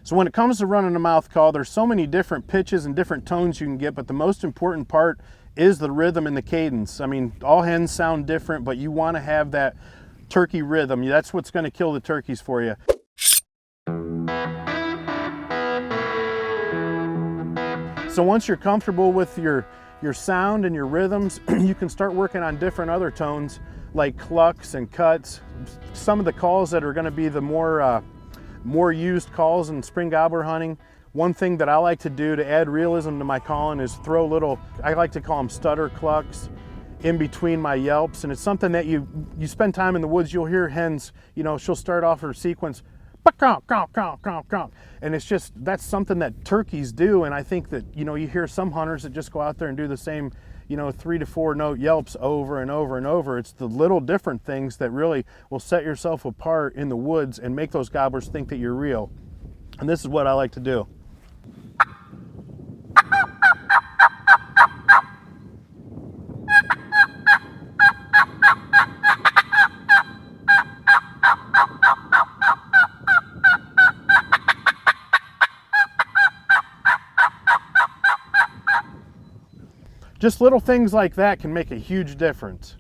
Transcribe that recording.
So when it comes to running a mouth call, there's so many different pitches and different tones you can get, but the most important part is the rhythm and the cadence. I mean, all hens sound different, but you want to have that turkey rhythm. That's what's going to kill the turkeys for you. So once you're comfortable with your sound and your rhythms, you can start working on different other tones like clucks and cuts. Some of the calls that are going to be the more used calls in spring gobbler hunting. One thing that I like to do to add realism to my calling is throw little, I like to call them stutter clucks, in between my yelps. And it's something that you spend time in the woods, you'll hear hens, she'll start off her sequence, and it's just, that's something that turkeys do. And I think that, you hear some hunters that just go out there and do the same, 3 to 4 note yelps over and over and over. It's the little different things that really will set yourself apart in the woods and make those gobblers think that you're real. And this is what I like to do. Just little things like that can make a huge difference.